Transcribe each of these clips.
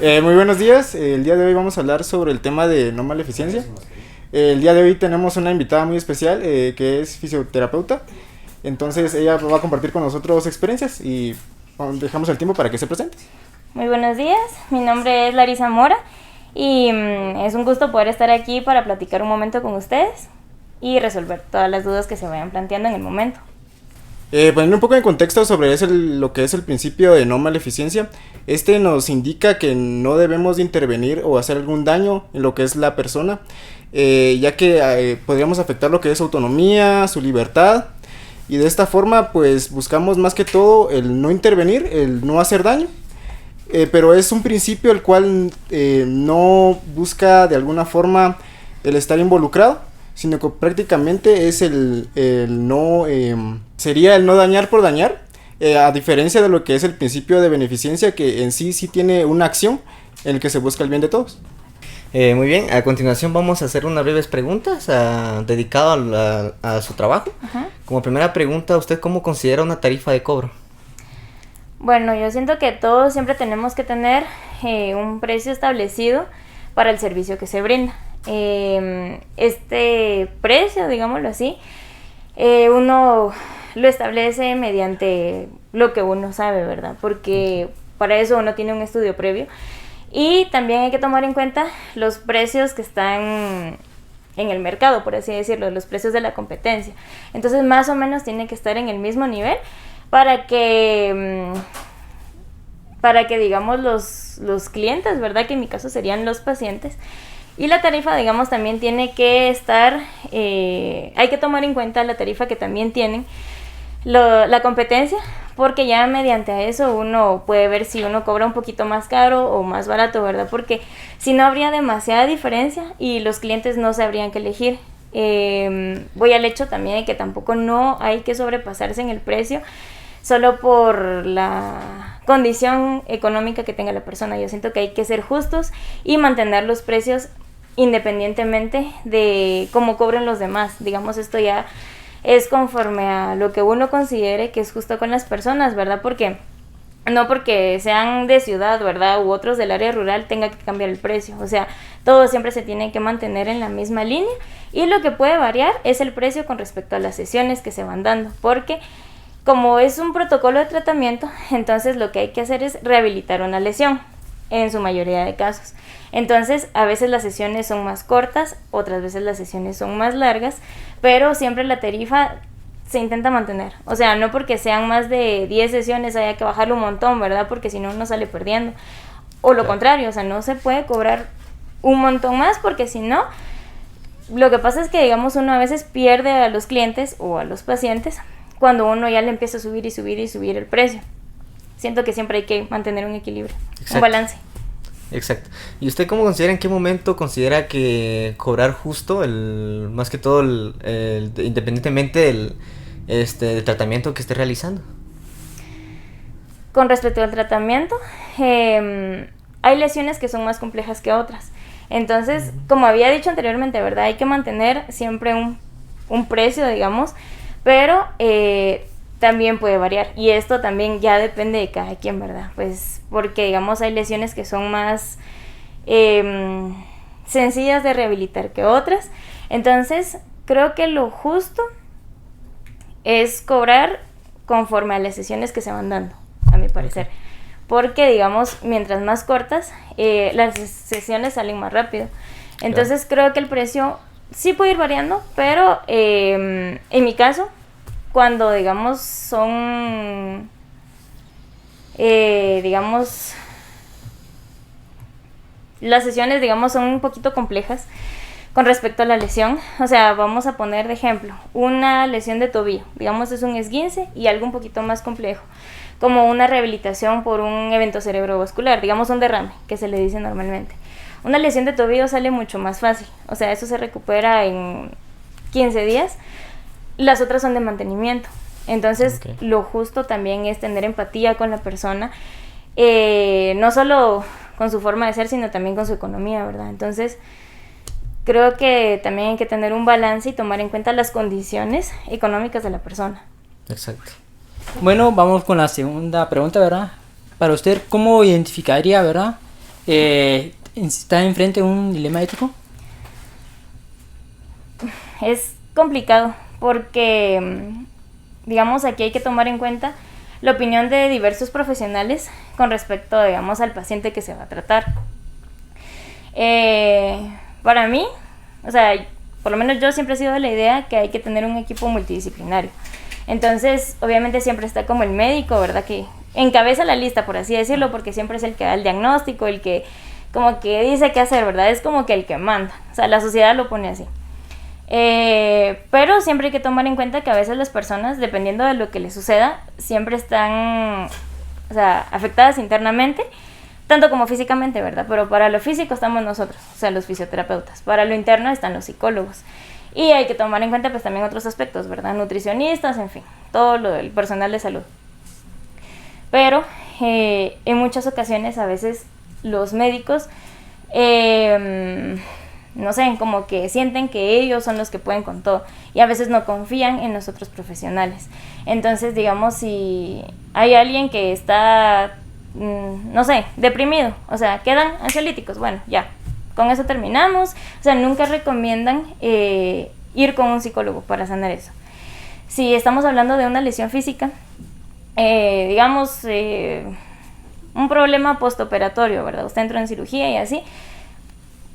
Muy buenos días. El día de hoy vamos a hablar sobre el tema de no maleficencia. El día de hoy tenemos una invitada muy especial que es fisioterapeuta. Entonces ella va a compartir con nosotros experiencias y dejamos el tiempo para que se presente. Muy buenos días, mi nombre es Larisa Mora y es un gusto poder estar aquí para platicar un momento con ustedes y resolver todas las dudas que se vayan planteando en el momento. Poniendo un poco en contexto sobre lo que es el principio de no maleficencia, este nos indica que no debemos de intervenir o hacer algún daño en lo que es la persona, ya que podríamos afectar lo que es su autonomía, su libertad, y de esta forma pues buscamos más que todo el no intervenir, el no hacer daño, pero es un principio el cual no busca de alguna forma el estar involucrado, sino que prácticamente es sería el no dañar por dañar, a diferencia de lo que es el principio de beneficencia, que en sí tiene una acción en el que se busca el bien de todos. Muy bien, a continuación vamos a hacer unas breves preguntas dedicado a su trabajo. Ajá. Como primera pregunta, ¿usted cómo considera una tarifa de cobro? Bueno, yo siento que todos siempre tenemos que tener un precio establecido para el servicio que se brinda. Este precio, digámoslo así, uno lo establece mediante lo que uno sabe, ¿verdad? Porque para eso uno tiene un estudio previo. Y también hay que tomar en cuenta los precios que están en el mercado, por así decirlo, los precios de la competencia. Entonces, más o menos tiene que estar en el mismo nivel para que digamos, los clientes, ¿verdad? Que en mi caso serían los pacientes. Y la tarifa, digamos, también tiene que estar, hay que tomar en cuenta la tarifa que también tienen la competencia, porque ya mediante a eso uno puede ver si uno cobra un poquito más caro o más barato, ¿verdad? Porque si no habría demasiada diferencia y los clientes no sabrían qué elegir. Voy al hecho también de que tampoco no hay que sobrepasarse en el precio solo por la condición económica que tenga la persona. Yo siento que hay que ser justos y mantener los precios independientemente de cómo cobren los demás. Digamos, esto ya es conforme a lo que uno considere que es justo con las personas, ¿verdad? Porque no porque sean de ciudad, ¿verdad? U otros del área rural tenga que cambiar el precio. O sea, todo siempre se tiene que mantener en la misma línea y lo que puede variar es el precio con respecto a las sesiones que se van dando, porque como es un protocolo de tratamiento, entonces lo que hay que hacer es rehabilitar una lesión, en su mayoría de casos. Entonces, a veces las sesiones son más cortas, otras veces las sesiones son más largas, pero siempre la tarifa se intenta mantener. O sea, no porque sean más de 10 sesiones haya que bajarle un montón, ¿verdad? Porque si no, uno sale perdiendo. O lo contrario, o sea, no se puede cobrar un montón más porque si no, lo que pasa es que, digamos, uno a veces pierde a los clientes o a los pacientes cuando uno ya le empieza a subir y subir y subir el precio. Siento que siempre hay que mantener un equilibrio, Exacto. un balance. Exacto. ¿Y usted cómo considera, en qué momento considera que cobrar justo, más que todo, independientemente del tratamiento que esté realizando? Con respecto al tratamiento, hay lesiones que son más complejas que otras. Entonces, como había dicho anteriormente, ¿verdad? Hay que mantener siempre un precio, digamos, pero también puede variar. Y esto también ya depende de cada quien, ¿verdad? Pues porque, digamos, hay lesiones que son más sencillas de rehabilitar que otras. Entonces, creo que lo justo es cobrar conforme a las sesiones que se van dando, a mi parecer. Okay. Porque, digamos, mientras más cortas, las sesiones salen más rápido. Entonces, creo que el precio sí puede ir variando, pero en mi caso, cuando, digamos, son, digamos, las sesiones, digamos, son un poquito complejas con respecto a la lesión. O sea, vamos a poner de ejemplo una lesión de tobillo, digamos, es un esguince y algo un poquito más complejo, como una rehabilitación por un evento cerebrovascular, digamos un derrame, que se le dice normalmente. Una lesión de tobillo sale mucho más fácil, o sea, eso se recupera en 15 días, las otras son de mantenimiento. Entonces, okay, lo justo también es tener empatía con la persona, no solo con su forma de ser, sino también con su economía, ¿verdad? Entonces, creo que también hay que tener un balance y tomar en cuenta las condiciones económicas de la persona. Exacto. Bueno, vamos con la segunda pregunta, ¿verdad? Para usted, ¿cómo identificaría, verdad, ¿Está enfrente de un dilema ético? Es complicado porque, digamos, aquí hay que tomar en cuenta la opinión de diversos profesionales con respecto, digamos, al paciente que se va a tratar. Para mí, o sea, por lo menos yo siempre he sido de la idea que hay que tener un equipo multidisciplinario. Entonces, obviamente siempre está como el médico, ¿verdad? Que encabeza la lista, por así decirlo, porque siempre es el que da el diagnóstico, el que como que dice qué hacer, ¿verdad? Es como que el que manda. O sea, la sociedad lo pone así. Pero siempre hay que tomar en cuenta que a veces las personas, dependiendo de lo que les suceda, siempre están, o sea, afectadas internamente, tanto como físicamente, ¿verdad? Pero para lo físico estamos nosotros, o sea, los fisioterapeutas. Para lo interno están los psicólogos. Y hay que tomar en cuenta pues también otros aspectos, ¿verdad? Nutricionistas, en fin, todo lo del personal de salud. Pero en muchas ocasiones a veces los médicos, no sé, como que sienten que ellos son los que pueden con todo y a veces no confían en los otros profesionales. Entonces, digamos, si hay alguien que está, no sé, deprimido, o sea, quedan ansiolíticos, bueno, ya, con eso terminamos. O sea, nunca recomiendan ir con un psicólogo para sanar eso. Si estamos hablando de una lesión física, digamos, un problema postoperatorio, ¿verdad? Usted entró en cirugía y así,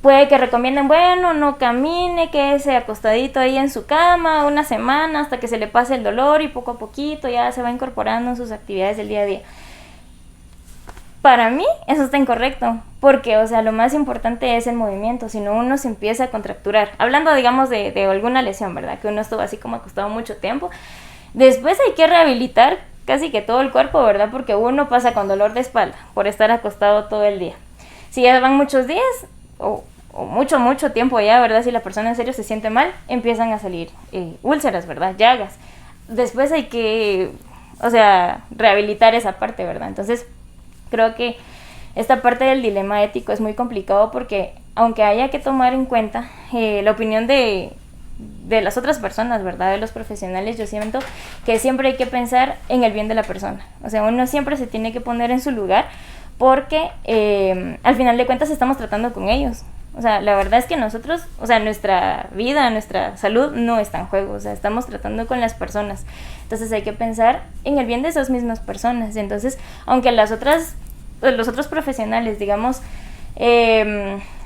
puede que recomienden, bueno, no camine, quédese acostadito ahí en su cama una semana hasta que se le pase el dolor y poco a poquito ya se va incorporando en sus actividades del día a día. Para mí eso está incorrecto, porque, o sea, lo más importante es el movimiento, si no uno se empieza a contracturar. Hablando, digamos, de alguna lesión, ¿verdad? Que uno estuvo así como acostado mucho tiempo. Después hay que rehabilitar casi que todo el cuerpo, ¿verdad? Porque uno pasa con dolor de espalda por estar acostado todo el día. Si ya van muchos días o mucho tiempo ya, ¿verdad? Si la persona en serio se siente mal, empiezan a salir úlceras, ¿verdad? Llagas. Después hay que, o sea, rehabilitar esa parte, ¿verdad? Entonces, creo que esta parte del dilema ético es muy complicado porque aunque haya que tomar en cuenta la opinión de las otras personas, ¿verdad? De los profesionales, yo siento que siempre hay que pensar en el bien de la persona. O sea, uno siempre se tiene que poner en su lugar porque al final de cuentas estamos tratando con ellos. O sea, la verdad es que nosotros, o sea, nuestra vida, nuestra salud no está en juego. O sea, estamos tratando con las personas. Entonces hay que pensar en el bien de esas mismas personas. Entonces, aunque los otros profesionales, digamos,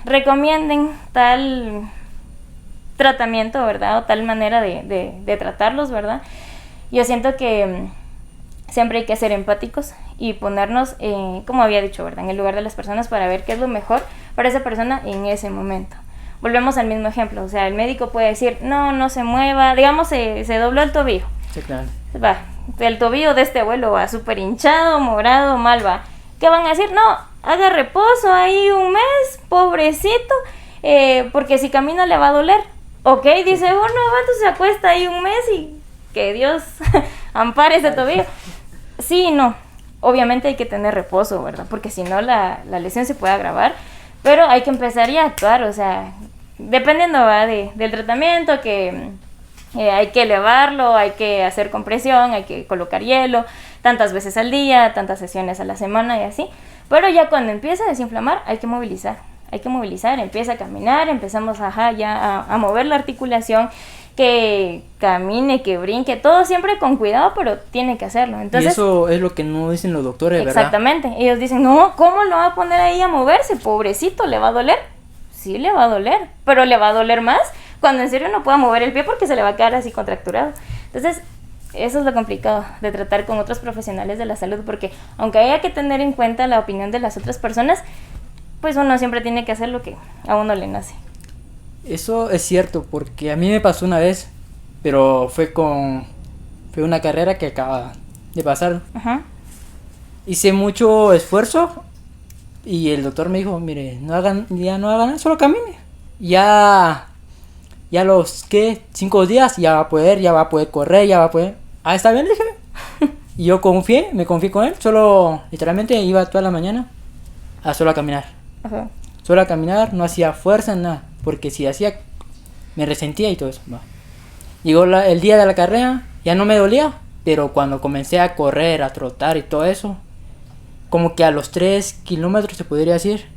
recomienden tal tratamiento, ¿verdad? O tal manera de tratarlos, ¿verdad? Yo siento que siempre hay que ser empáticos y ponernos, como había dicho, ¿verdad? En el lugar de las personas para ver qué es lo mejor para esa persona en ese momento. Volvemos al mismo ejemplo, o sea, el médico puede decir, no se mueva, digamos, se dobló el tobillo. Sí, claro. Va, el tobillo de este abuelo va súper hinchado, morado, mal va. ¿Qué van a decir? No, haga reposo ahí un mes, pobrecito, porque si camina le va a doler. Ok, dice uno, entonces se acuesta ahí un mes y que Dios ampare ese tobillo. Sí, no, obviamente hay que tener reposo, ¿verdad? Porque si no la lesión se puede agravar, pero hay que empezar ya a actuar, o sea, dependiendo, ¿va? Del tratamiento, que hay que elevarlo, hay que hacer compresión, hay que colocar hielo, tantas veces al día, tantas sesiones a la semana y así, pero ya cuando empieza a desinflamar hay que movilizar, empieza a caminar, empezamos ya a mover la articulación, que camine, que brinque, todo siempre con cuidado, pero tiene que hacerlo. Entonces, y eso es lo que no dicen los doctores, ¿verdad? Exactamente, ellos dicen, no, ¿cómo lo va a poner ahí a moverse? Pobrecito, ¿le va a doler? Sí, le va a doler, pero le va a doler más cuando en serio no pueda mover el pie porque se le va a quedar así contracturado. Entonces, eso es lo complicado de tratar con otros profesionales de la salud, porque aunque haya que tener en cuenta la opinión de las otras personas, pues uno siempre tiene que hacer lo que a uno le nace. Eso es cierto, porque a mí me pasó una vez, pero fue una carrera que acaba de pasar. Ajá. Hice mucho esfuerzo y el doctor me dijo, mire, no hagan nada, solo camine. Ya los 5 días ya va a poder correr, ya va a poder. Ah, está bien, dije. Y yo me confié con él, solo literalmente iba toda la mañana solo a caminar. Ajá. Solo a caminar, no hacía fuerza, nada. Porque si hacía, me resentía y todo eso. Va. Llegó el día de la carrera, ya no me dolía. Pero cuando comencé a correr, a trotar y todo eso, como que a los 3 kilómetros se podría decir,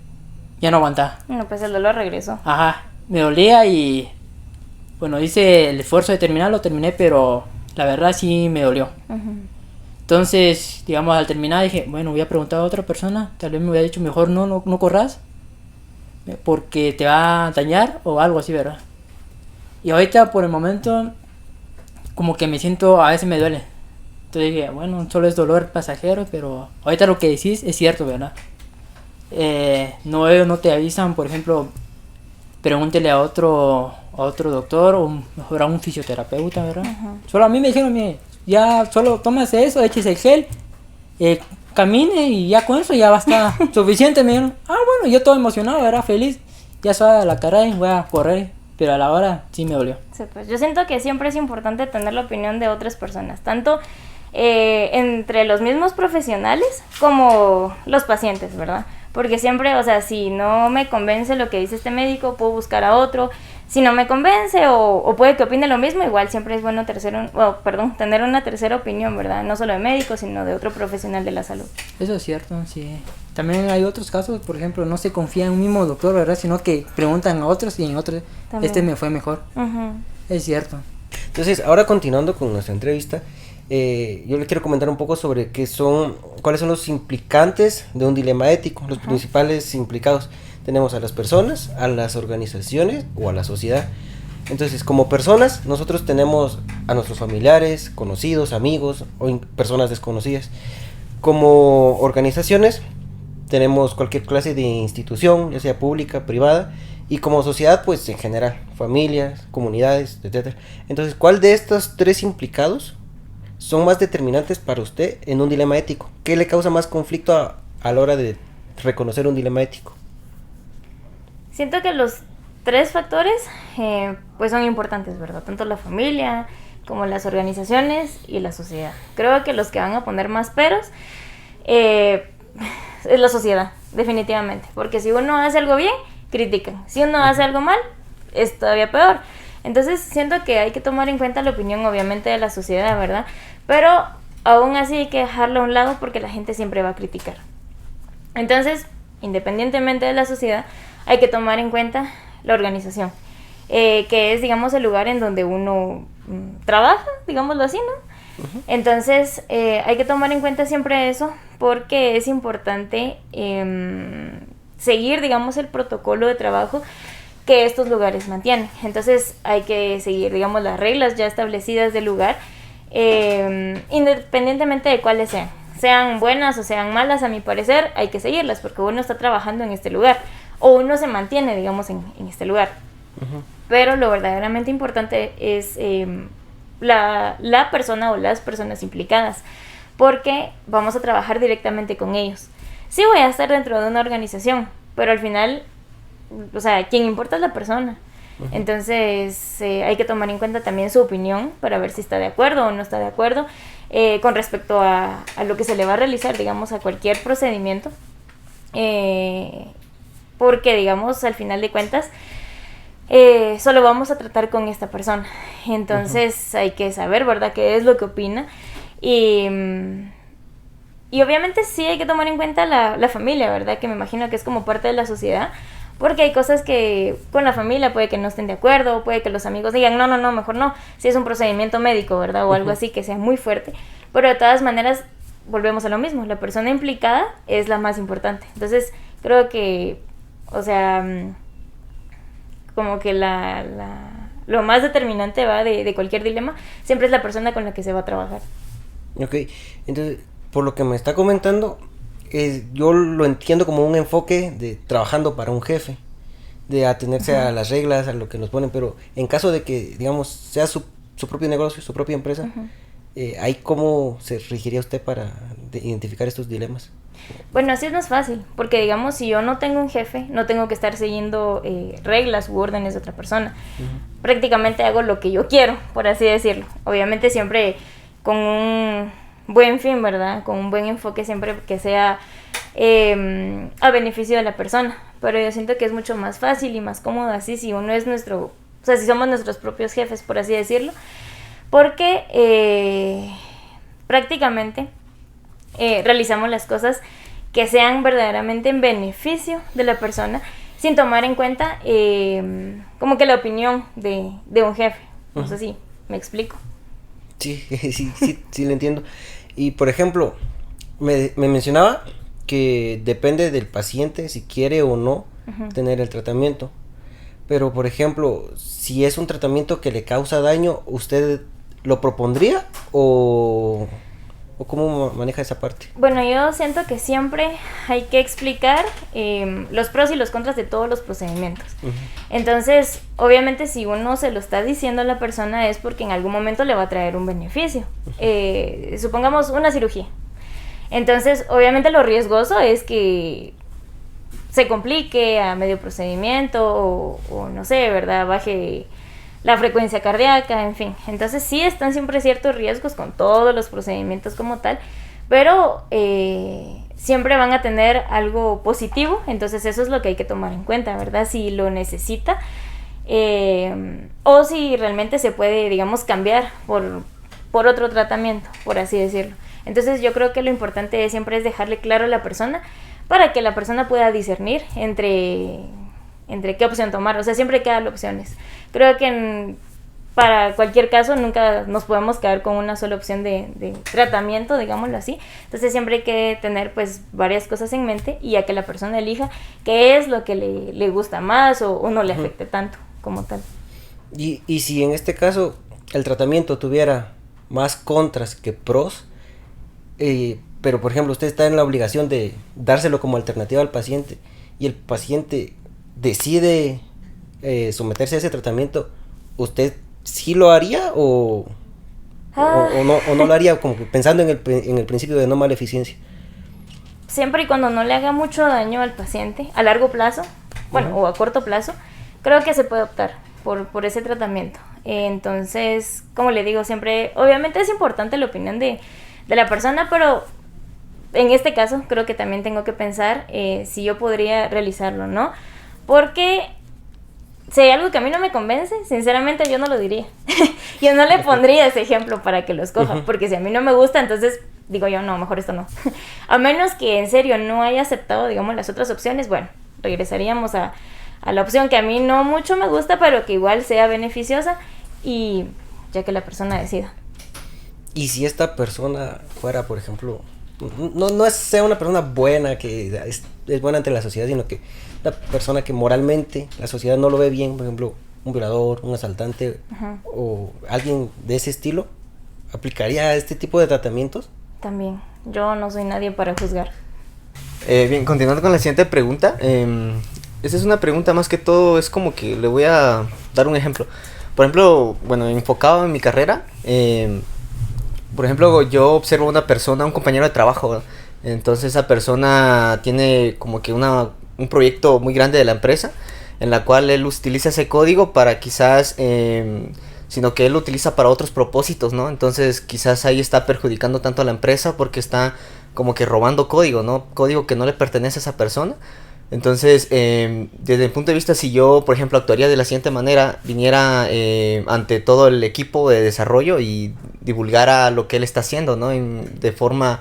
ya no aguantaba. No, pues el dolor regresó. Ajá, me dolía y bueno, hice el esfuerzo de terminar, lo terminé, pero la verdad sí me dolió. Ujú. Entonces, digamos, al terminar dije, bueno, voy a preguntar a otra persona, tal vez me hubiera dicho mejor no corras, porque te va a dañar o algo así, ¿verdad? Y ahorita por el momento, como que me siento, a veces me duele. Entonces dije, bueno, solo es dolor pasajero, pero ahorita lo que decís es cierto, ¿verdad? No te avisan, por ejemplo, pregúntele a otro doctor o mejor a un fisioterapeuta, ¿verdad? Solo a mí me dijeron, mire, ya solo tómase eso, échese el gel, camine y ya con eso ya va a estar suficiente. Me dijeron, bueno, yo todo emocionado, era feliz, ya suave a la carrera y voy a correr, pero a la hora sí me dolió. Sí, pues yo siento que siempre es importante tener la opinión de otras personas, tanto entre los mismos profesionales como los pacientes, ¿verdad? Porque siempre, o sea, si no me convence lo que dice este médico, puedo buscar a otro. Si no me convence o puede que opine lo mismo, igual siempre es bueno tener una tercera opinión, ¿verdad? No solo de médico, sino de otro profesional de la salud. Eso es cierto, sí. También hay otros casos, por ejemplo, no se confía en un mismo doctor, ¿verdad? Sino que preguntan a otros y en otros, También. me fue mejor. Uh-huh. Es cierto. Entonces, ahora continuando con nuestra entrevista, yo le quiero comentar un poco sobre cuáles son los implicantes de un dilema ético, los principales implicados. Tenemos a las personas, a las organizaciones o a la sociedad. Entonces, como personas, nosotros tenemos a nuestros familiares, conocidos, amigos o personas desconocidas. Como organizaciones, tenemos cualquier clase de institución, ya sea pública, privada, y como sociedad, pues en general, familias, comunidades, etc. Entonces, ¿cuál de estos tres implicados son más determinantes para usted en un dilema ético? ¿Qué le causa más conflicto a la hora de reconocer un dilema ético? Siento que los tres factores pues son importantes, ¿verdad? Tanto la familia como las organizaciones y la sociedad. Creo que los que van a poner más peros es la sociedad, definitivamente. Porque si uno hace algo bien, critican. Si uno hace algo mal, es todavía peor. Entonces siento que hay que tomar en cuenta la opinión, obviamente, de la sociedad, ¿verdad? Pero aún así hay que dejarlo a un lado porque la gente siempre va a criticar. Entonces, independientemente de la sociedad, hay que tomar en cuenta la organización, que es, digamos, el lugar en donde uno trabaja, digámoslo así, ¿no? Uh-huh. Entonces, hay que tomar en cuenta siempre eso, porque es importante seguir, digamos, el protocolo de trabajo que estos lugares mantienen. Entonces, hay que seguir, digamos, las reglas ya establecidas del lugar, independientemente de cuáles sean buenas o sean malas. A mi parecer, hay que seguirlas, porque uno está trabajando en este lugar, o uno se mantiene, digamos, en este lugar. Uh-huh. Pero lo verdaderamente importante es la persona o las personas implicadas, porque vamos a trabajar directamente con ellos. Sí voy a estar dentro de una organización, pero al final, o sea, quien importa es la persona. Uh-huh. Entonces hay que tomar en cuenta también su opinión para ver si está de acuerdo o no está de acuerdo con respecto a lo que se le va a realizar, digamos, a cualquier procedimiento. Porque, digamos, al final de cuentas, solo vamos a tratar con esta persona. Entonces hay que saber, ¿verdad?, qué es lo que opina. Y obviamente sí hay que tomar en cuenta la familia, ¿verdad?, que me imagino que es como parte de la sociedad. Porque hay cosas que con la familia puede que no estén de acuerdo, puede que los amigos digan, no, mejor no. Si es un procedimiento médico, ¿verdad?, o algo así que sea muy fuerte. Pero de todas maneras, volvemos a lo mismo. La persona implicada es la más importante. Entonces creo que, o sea, como que lo más determinante va de cualquier dilema siempre es la persona con la que se va a trabajar. Ok, entonces, por lo que me está comentando, yo lo entiendo como un enfoque de trabajando para un jefe, de atenerse a las reglas, a lo que nos ponen, pero en caso de que, digamos, sea su propio negocio, su propia empresa, ¿ahí cómo se regiría usted para identificar estos dilemas? Bueno, así es más fácil, porque digamos, si yo no tengo un jefe, no tengo que estar siguiendo reglas u órdenes de otra persona. Uh-huh. Prácticamente hago lo que yo quiero, por así decirlo. Obviamente siempre con un buen fin, ¿verdad? Con un buen enfoque, siempre que sea a beneficio de la persona. Pero yo siento que es mucho más fácil y más cómodo así si uno es o sea, si somos nuestros propios jefes, por así decirlo. Porque prácticamente realizamos las cosas que sean verdaderamente en beneficio de la persona, sin tomar en cuenta como que la opinión de un jefe. No sé si me explico. Sí, sí lo entiendo. Y por ejemplo, me mencionaba que depende del paciente si quiere o no tener el tratamiento. Pero por ejemplo, si es un tratamiento que le causa daño, ¿usted lo propondría o cómo maneja esa parte? Bueno, yo siento que siempre hay que explicar los pros y los contras de todos los procedimientos. Entonces, obviamente si uno se lo está diciendo a la persona es porque en algún momento le va a traer un beneficio. Supongamos una cirugía. Entonces, obviamente lo riesgoso es que se complique a medio procedimiento o no sé, ¿verdad? Baje la frecuencia cardíaca, en fin. Entonces sí están siempre ciertos riesgos con todos los procedimientos como tal, pero siempre van a tener algo positivo, entonces eso es lo que hay que tomar en cuenta, ¿verdad? Si lo necesita o si realmente se puede, digamos, cambiar por otro tratamiento, por así decirlo. Entonces yo creo que lo importante siempre es dejarle claro a la persona para que la persona pueda discernir entre qué opción tomar. O sea, siempre quedan opciones. Creo que para cualquier caso nunca nos podemos quedar con una sola opción de tratamiento, digámoslo así. Entonces siempre hay que tener pues varias cosas en mente y a que la persona elija qué es lo que le gusta más o no le afecte tanto como tal. Y si en este caso el tratamiento tuviera más contras que pros, pero por ejemplo usted está en la obligación de dárselo como alternativa al paciente y el paciente decide someterse a ese tratamiento, ¿usted sí lo haría o no lo haría, como que pensando en el principio de no maleficencia? Siempre y cuando no le haga mucho daño al paciente a largo plazo, bueno, o a corto plazo, creo que se puede optar por ese tratamiento. Entonces, como le digo, siempre, obviamente es importante la opinión de la persona, pero en este caso creo que también tengo que pensar si yo podría realizarlo, ¿no? Porque si hay algo que a mí no me convence, sinceramente yo no lo diría. Yo no le pondría ese ejemplo para que lo escoja, porque si a mí no me gusta, entonces digo yo, no, mejor esto no. A menos que en serio no haya aceptado, digamos, las otras opciones, bueno, regresaríamos a la opción que a mí no mucho me gusta, pero que igual sea beneficiosa y ya que la persona decida. Y si esta persona fuera, por ejemplo, no sea una persona buena, que es buena ante la sociedad, sino que una persona que moralmente la sociedad no lo ve bien, por ejemplo, un violador, un asaltante o alguien de ese estilo, ¿aplicaría este tipo de tratamientos? También, yo no soy nadie para juzgar. Bien, continuando con la siguiente pregunta, esa es una pregunta más que todo, es como que le voy a dar un ejemplo. Por ejemplo, bueno, enfocado en mi carrera, por ejemplo, yo observo a una persona, un compañero de trabajo, ¿verdad? Entonces esa persona tiene como que un proyecto muy grande de la empresa, en la cual él utiliza ese código para quizás, sino que él lo utiliza para otros propósitos, ¿no? Entonces quizás ahí está perjudicando tanto a la empresa porque está como que robando código, ¿no? Código que no le pertenece a esa persona. Entonces, desde el punto de vista, si yo, por ejemplo, actuaría de la siguiente manera, viniera ante todo el equipo de desarrollo y divulgara lo que él está haciendo, ¿no? De forma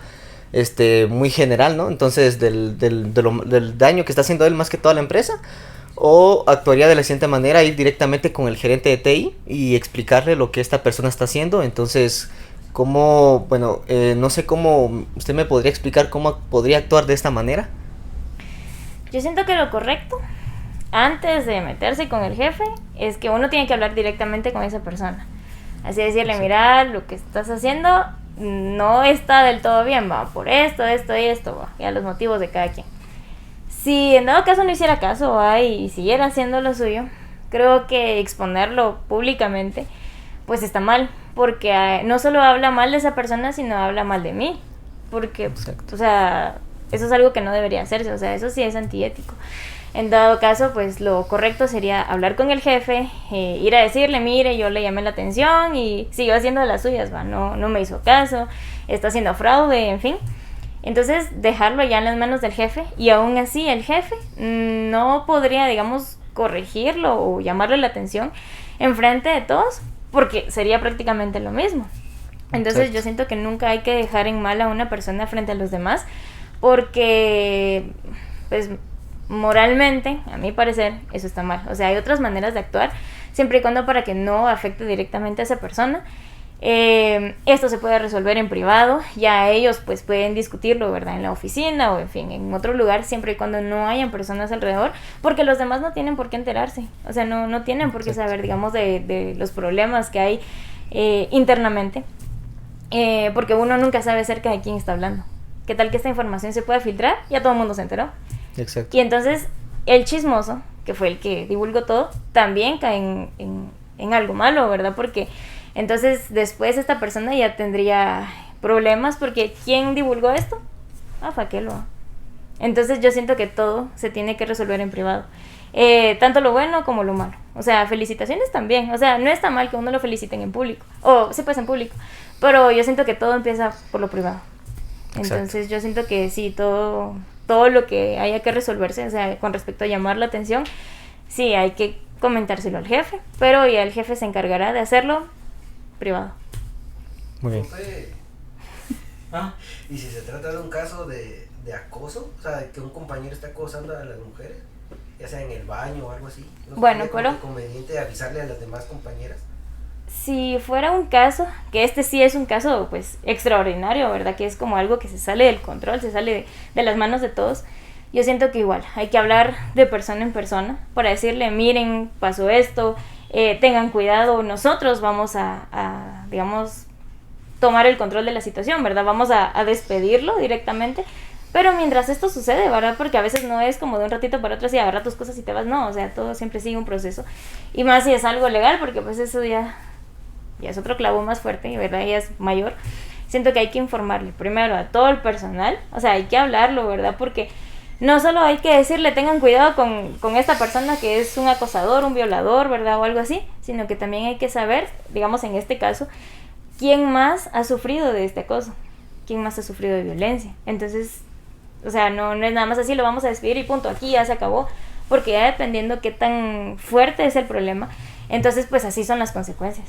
muy general, ¿no? Entonces, del daño que está haciendo él más que toda la empresa. O actuaría de la siguiente manera, ir directamente con el gerente de TI y explicarle lo que esta persona está haciendo. Entonces, ¿cómo, bueno, no sé cómo, usted me podría explicar cómo podría actuar de esta manera? Yo siento que lo correcto, antes de meterse con el jefe, es que uno tiene que hablar directamente con esa persona. Así decirle, mira, lo que estás haciendo no está del todo bien, va, por esto, y esto, va, ya los motivos de cada quien. Si en dado caso no hiciera caso, va, y siguiera haciendo lo suyo, creo que exponerlo públicamente, pues está mal, porque no solo habla mal de esa persona, sino habla mal de mí, porque, o sea, eso es algo que no debería hacerse, o sea, eso sí es antiético. En dado caso, pues lo correcto sería hablar con el jefe, ir a decirle, mire, yo le llamé la atención y siguió haciendo las suyas, va, no me hizo caso, está haciendo fraude, en fin. Entonces, dejarlo ya en las manos del jefe, y aún así el jefe no podría, digamos, corregirlo o llamarle la atención enfrente de todos, porque sería prácticamente lo mismo. Entonces, yo siento que nunca hay que dejar en mal a una persona frente a los demás, porque pues moralmente, a mi parecer, eso está mal. O sea, hay otras maneras de actuar, siempre y cuando para que no afecte directamente a esa persona. Esto se puede resolver en privado, ya ellos pues pueden discutirlo, ¿verdad? En la oficina o en fin, en otro lugar, siempre y cuando no hayan personas alrededor, porque los demás no tienen por qué enterarse, o sea, no tienen por qué saber, digamos, de los problemas que hay internamente, porque uno nunca sabe acerca de quién está hablando. ¿Qué tal que esta información se pueda filtrar? Ya todo el mundo se enteró. Exacto. Y entonces el chismoso, que fue el que divulgó todo, también cae en algo malo, ¿verdad? Porque entonces después esta persona ya tendría problemas, porque ¿quién divulgó esto? Fue aquel. Entonces yo siento que todo se tiene que resolver en privado, tanto lo bueno como lo malo. O sea, felicitaciones también, o sea, no está mal que uno lo feliciten en público, o sí, pues en público, pero yo siento que todo empieza por lo privado. Exacto. Entonces yo siento que sí, todo lo que haya que resolverse, o sea, con respecto a llamar la atención, sí, hay que comentárselo al jefe, pero ya el jefe se encargará de hacerlo privado. Muy bien. Y si se trata de un caso de acoso, o sea, que un compañero está acosando a las mujeres, ya sea en el baño o algo así, ¿no Bueno, sería como pero conveniente avisarle a las demás compañeras? si fuera un caso, que este sí es un caso pues extraordinario, ¿verdad? Que es como algo que se sale del control, se sale de las manos de todos. Yo siento que igual hay que hablar de persona en persona para decirle, miren, pasó esto, tengan cuidado, nosotros vamos a digamos, tomar el control de la situación, ¿verdad? Vamos a despedirlo directamente. Pero mientras esto sucede, ¿verdad? Porque a veces no es como de un ratito para otro, si agarra tus cosas y te vas, no, o sea, todo siempre sigue un proceso. Y más si es algo legal, porque pues eso ya es otro clavo más fuerte, ¿verdad? Ya es mayor. Siento que hay que informarle primero a todo el personal, o sea, hay que hablarlo, ¿verdad? Porque no solo hay que decirle tengan cuidado con esta persona que es un acosador, un violador, ¿verdad? O algo así, sino que también hay que saber, digamos en este caso, quién más ha sufrido de este acoso, quién más ha sufrido de violencia. Entonces, o sea, no es nada más así, lo vamos a despedir y punto, aquí ya se acabó, porque ya dependiendo qué tan fuerte es el problema, entonces pues así son las consecuencias.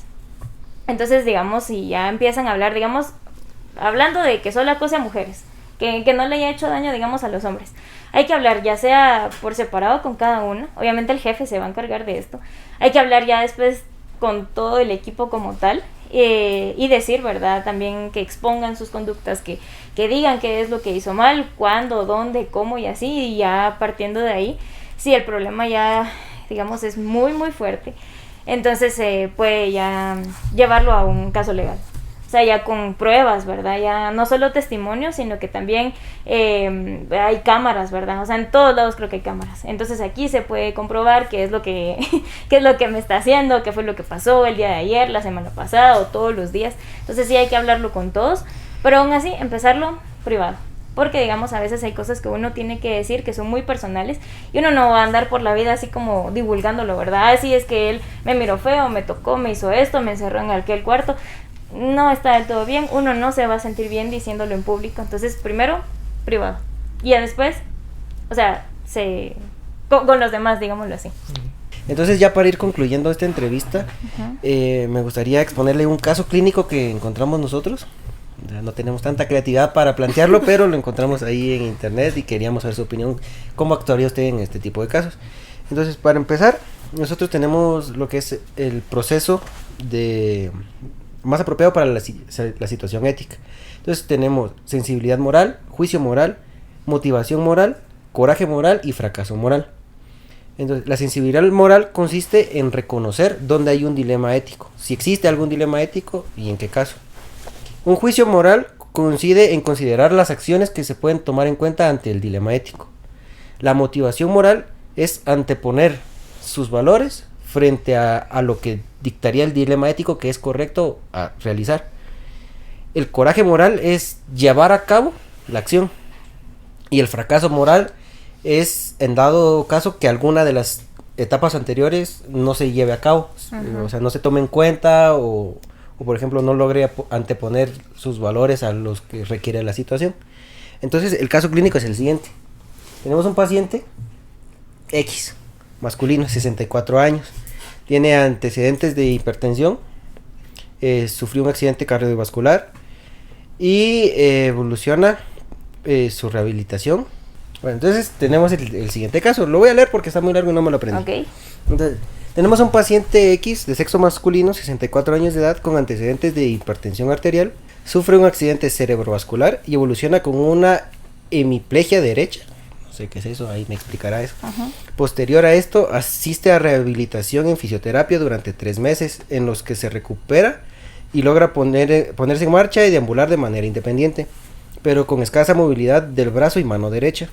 Entonces, digamos, si ya empiezan a hablar, digamos, hablando de que solo acose a mujeres, que no le haya hecho daño, digamos, a los hombres, hay que hablar ya sea por separado con cada uno, obviamente el jefe se va a encargar de esto, hay que hablar ya después con todo el equipo como tal, y decir, ¿verdad? También que expongan sus conductas, que digan qué es lo que hizo mal, cuándo, dónde, cómo y así, y ya partiendo de ahí, si el problema ya, digamos, es muy, muy fuerte, entonces se puede ya llevarlo a un caso legal. O sea, ya con pruebas, ¿verdad? Ya no solo testimonios, sino que también hay cámaras, ¿verdad? O sea, en todos lados creo que hay cámaras. Entonces aquí se puede comprobar qué es lo que qué es lo que me está haciendo, qué fue lo que pasó el día de ayer, la semana pasada o todos los días. Entonces sí hay que hablarlo con todos, pero aún así empezarlo privado. Porque, digamos, a veces hay cosas que uno tiene que decir que son muy personales y uno no va a andar por la vida así como divulgándolo, ¿verdad? Así es que él me miró feo, me tocó, me hizo esto, me encerró en aquel cuarto. No está del todo bien, uno no se va a sentir bien diciéndolo en público. Entonces, primero, privado. Y ya después, o sea, con los demás, digámoslo así. Entonces, ya para ir concluyendo esta entrevista, me gustaría exponerle un caso clínico que encontramos nosotros. No tenemos tanta creatividad para plantearlo, pero lo encontramos ahí en internet y queríamos saber su opinión. ¿Cómo actuaría usted en este tipo de casos? Entonces, para empezar, nosotros tenemos lo que es el proceso más apropiado para la situación ética. Entonces tenemos sensibilidad moral, juicio moral, motivación moral, coraje moral y fracaso moral. Entonces, la sensibilidad moral consiste en reconocer dónde hay un dilema ético, si existe algún dilema ético y en qué caso. Un juicio moral consiste en considerar las acciones que se pueden tomar en cuenta ante el dilema ético. La motivación moral es anteponer sus valores frente a lo que dictaría el dilema ético que es correcto a realizar. El coraje moral es llevar a cabo la acción. Y el fracaso moral es, en dado caso, que alguna de las etapas anteriores no se lleve a cabo. O sea, no se tome en cuenta o por ejemplo, no logre anteponer sus valores a los que requiere la situación. Entonces, el caso clínico es el siguiente. Tenemos un paciente X, masculino, 64 años. Tiene antecedentes de hipertensión, sufrió un accidente cardiovascular y evoluciona su rehabilitación. Bueno, entonces tenemos el siguiente caso. Lo voy a leer porque está muy largo y no me lo aprendí. Ok. Entonces, tenemos a un paciente X de sexo masculino, 64 años de edad, con antecedentes de hipertensión arterial. Sufre un accidente cerebrovascular y evoluciona con una hemiplegia derecha. No sé qué es eso, ahí me explicará eso. Ajá. Posterior a esto, asiste a rehabilitación en fisioterapia durante 3 meses, en los que se recupera y logra ponerse en marcha y deambular de manera independiente, pero con escasa movilidad del brazo y mano derecha.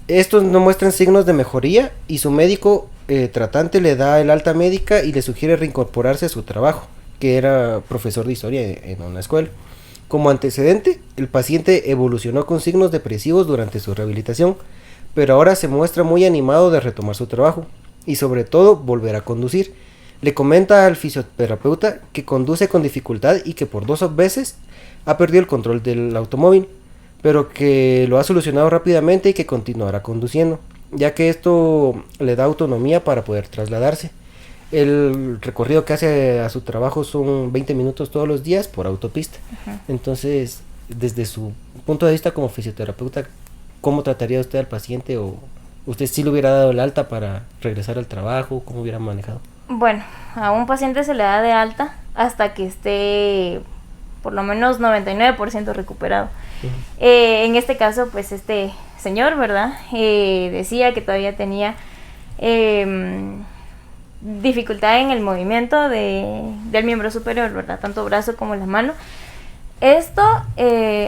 Estos no muestran signos de mejoría y su médico tratante le da el alta médica y le sugiere reincorporarse a su trabajo, que era profesor de historia en una escuela. Como antecedente, el paciente evolucionó con signos depresivos durante su rehabilitación, pero ahora se muestra muy animado de retomar su trabajo y sobre todo volver a conducir. Le comenta al fisioterapeuta que conduce con dificultad y que por 2 veces ha perdido el control del automóvil, pero que lo ha solucionado rápidamente y que continuará conduciendo, ya que esto le da autonomía para poder trasladarse. El recorrido que hace a su trabajo son 20 minutos todos los días por autopista. Ajá. Entonces, desde su punto de vista como fisioterapeuta, ¿cómo trataría usted al paciente? ¿O usted sí le hubiera dado el alta para regresar al trabajo? ¿Cómo hubiera manejado? Bueno, a un paciente se le da de alta hasta que esté por lo menos 99% recuperado. En este caso, pues este señor, ¿verdad? Decía que todavía tenía dificultad en el movimiento del miembro superior, ¿verdad? Tanto brazo como la mano. Esto,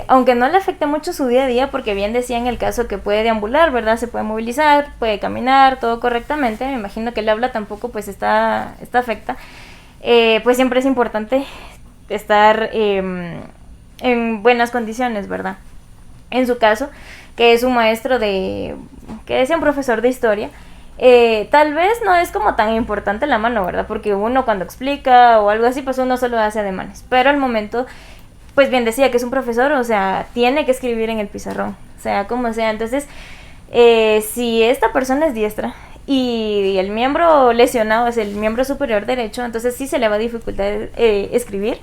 aunque no le afecte mucho su día a día, porque bien decía en el caso que puede deambular, ¿verdad? Se puede movilizar, puede caminar, todo correctamente. Me imagino que el habla tampoco pues está afecta. Pues siempre es importante estar en buenas condiciones, ¿verdad? En su caso, que es un maestro que es un profesor de historia, tal vez no es como tan importante la mano, ¿verdad? Porque uno cuando explica o algo así, pues uno solo hace ademanes. Pero al momento, pues bien decía que es un profesor, o sea, tiene que escribir en el pizarrón, sea como sea. Entonces, si esta persona es diestra y el miembro lesionado es el miembro superior derecho, entonces sí se le va a dificultar escribir,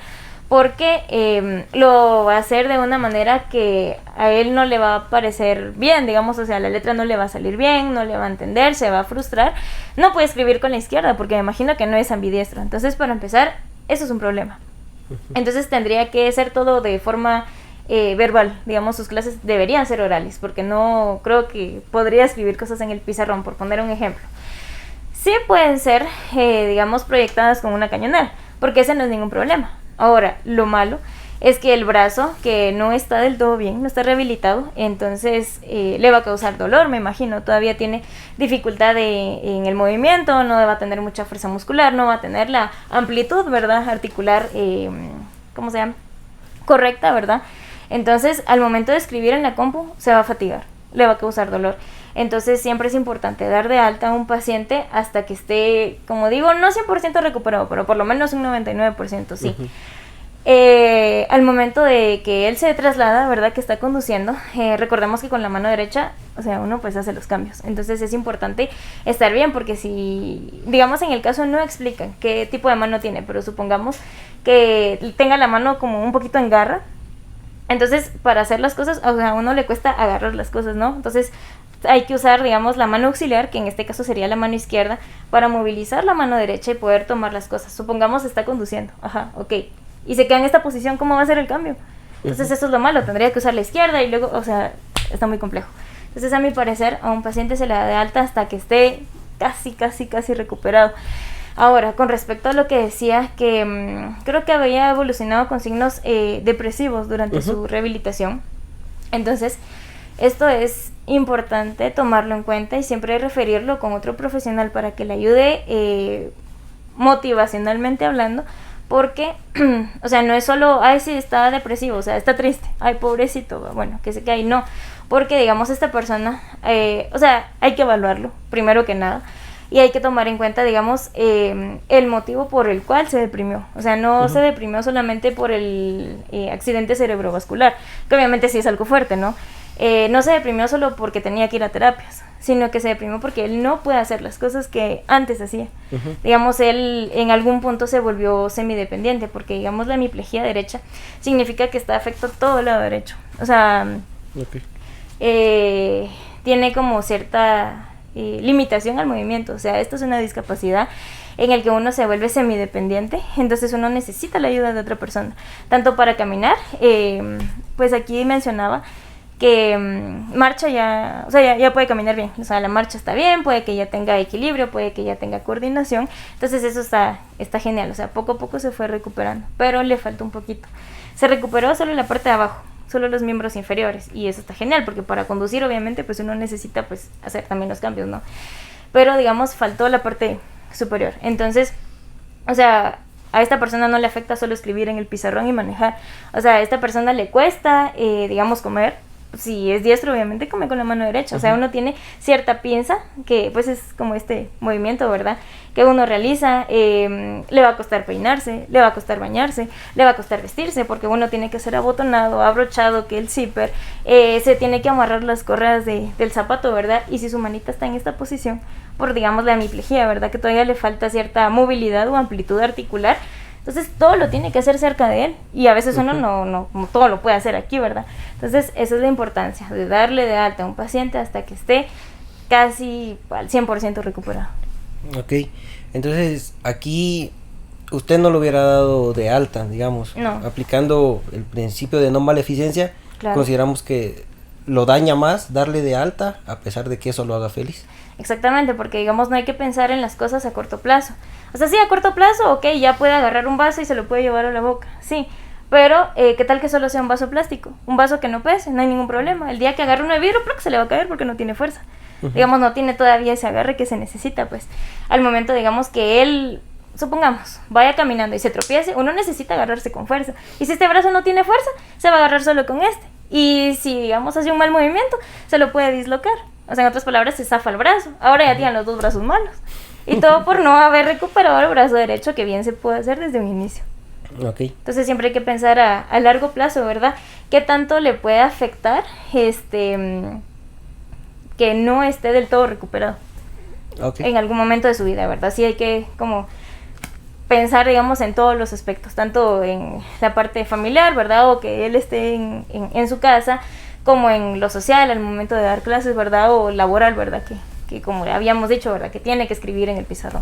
porque lo va a hacer de una manera que a él no le va a parecer bien, digamos, o sea, la letra no le va a salir bien, no le va a entender, se va a frustrar. No puede escribir con la izquierda porque me imagino que no es ambidiestro. Entonces, para empezar, eso es un problema. Entonces tendría que ser todo de forma verbal, digamos, sus clases deberían ser orales, porque no creo que podría escribir cosas en el pizarrón, por poner un ejemplo. Sí pueden ser, digamos, proyectadas con una cañonera, porque ese no es ningún problema. Ahora, lo malo es que el brazo, que no está del todo bien, no está rehabilitado, entonces le va a causar dolor, me imagino. Todavía tiene dificultad en el movimiento, no va a tener mucha fuerza muscular, no va a tener la amplitud, ¿verdad? Articular, ¿cómo se llama? Correcta, ¿verdad? Entonces, al momento de escribir en la compu, se va a fatigar, le va a causar dolor. Entonces, siempre es importante dar de alta a un paciente hasta que esté, como digo, no 100% recuperado, pero por lo menos un 99% sí. Al momento de que él se traslada, ¿verdad? Que está conduciendo, recordemos que con la mano derecha, o sea, uno pues hace los cambios. Entonces, es importante estar bien, porque si, digamos, en el caso no explican qué tipo de mano tiene, pero supongamos que tenga la mano como un poquito en garra. Entonces, para hacer las cosas, o sea, a uno le cuesta agarrar las cosas, ¿no? Entonces, hay que usar, digamos, la mano auxiliar, que en este caso sería la mano izquierda, para movilizar la mano derecha y poder tomar las cosas. Supongamos está conduciendo, ajá, ok, y se queda en esta posición, ¿cómo va a ser el cambio? Entonces, eso es lo malo, tendría que usar la izquierda y luego, o sea, está muy complejo. Entonces, a mi parecer, a un paciente se le da de alta hasta que esté casi recuperado. Ahora, con respecto a lo que decía, que creo que había evolucionado con signos depresivos durante su rehabilitación. Entonces, esto es importante tomarlo en cuenta y siempre referirlo con otro profesional para que le ayude motivacionalmente hablando, porque, o sea, no es solo, ay, sí, está depresivo, o sea, está triste, ay, pobrecito, bueno, que se cae, no, porque, digamos, esta persona, o sea, hay que evaluarlo, primero que nada. Y hay que tomar en cuenta, digamos, el motivo por el cual se deprimió. O sea, no se deprimió solamente por el accidente cerebrovascular, que obviamente sí es algo fuerte, ¿no? No se deprimió solo porque tenía que ir a terapias, sino que se deprimió porque él no puede hacer las cosas que antes hacía. Digamos, él en algún punto se volvió semidependiente, porque, digamos, la hemiplegia derecha significa que está afecto todo el lado derecho. O sea, tiene como cierta limitación al movimiento. O sea, esto es una discapacidad en el que uno se vuelve semidependiente, entonces uno necesita la ayuda de otra persona, tanto para caminar, pues aquí mencionaba que marcha ya, o sea, ya puede caminar bien, o sea, la marcha está bien, puede que ya tenga equilibrio, puede que ya tenga coordinación, entonces eso está genial, o sea, poco a poco se fue recuperando, pero le falta un poquito. Se recuperó solo la parte de abajo, solo los miembros inferiores, y eso está genial, porque para conducir obviamente pues uno necesita pues hacer también los cambios, ¿no? Pero digamos faltó la parte superior, entonces, o sea, a esta persona no le afecta solo escribir en el pizarrón y manejar, o sea, a esta persona le cuesta, digamos, comer. Si es diestro, obviamente come con la mano derecha. O sea, uno tiene cierta pinza, que pues es como este movimiento, ¿verdad? Que uno realiza, le va a costar peinarse, le va a costar bañarse, le va a costar vestirse, porque uno tiene que ser abotonado, abrochado, que el zipper, se tiene que amarrar las correas del zapato, ¿verdad? Y si su manita está en esta posición, por digamos la hemiplejía, ¿verdad? Que todavía le falta cierta movilidad o amplitud articular. Entonces todo lo tiene que hacer cerca de él y a veces uno no todo lo puede hacer aquí, ¿verdad? Entonces esa es la importancia de darle de alta a un paciente hasta que esté casi al 100% recuperado. Ok, entonces aquí usted no lo hubiera dado de alta, digamos, No. aplicando el principio de no maleficencia, Claro. consideramos que lo daña más darle de alta a pesar de que eso lo haga feliz. Exactamente, porque digamos no hay que pensar en las cosas a corto plazo. O sea, sí, a corto plazo, ok, ya puede agarrar un vaso y se lo puede llevar a la boca, sí. Pero, ¿qué tal que solo sea un vaso plástico? Un vaso que no pese, no hay ningún problema. El día que agarre uno de vidrio, se le va a caer porque no tiene fuerza. Digamos, no tiene todavía ese agarre que se necesita, pues. Al momento, digamos, que él, supongamos, vaya caminando y se tropiece, uno necesita agarrarse con fuerza. Y si este brazo no tiene fuerza, se va a agarrar solo con este. Y si, digamos, hace un mal movimiento, se lo puede dislocar. O sea, en otras palabras, se zafa el brazo. Ahora ya tienen los dos brazos malos. Y todo por no haber recuperado el brazo derecho, que bien se puede hacer desde un inicio. Ok, Entonces siempre hay que pensar a largo plazo, ¿verdad? ¿Qué tanto le puede afectar que no esté del todo recuperado ok. en algún momento de su vida, ¿verdad? Sí hay que como pensar, digamos, en todos los aspectos, tanto en la parte familiar, ¿verdad? O que él esté en su casa, como en lo social, al momento de dar clases, ¿verdad? O laboral, ¿verdad? Que como habíamos dicho, ¿verdad? Que tiene que escribir en el pizarrón.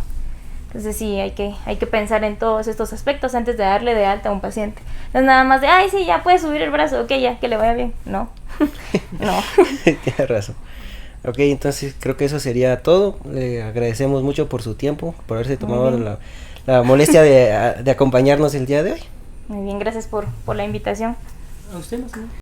Entonces sí, hay que pensar en todos estos aspectos antes de darle de alta a un paciente. No es nada más de, ay, sí, ya puede subir el brazo, ok, ya, que le vaya bien. No, no. Tienes razón. Ok, entonces creo que eso sería todo. Le agradecemos mucho por su tiempo, por haberse tomado la molestia de acompañarnos el día de hoy. Muy bien, gracias por la invitación. ¿A usted no, señor?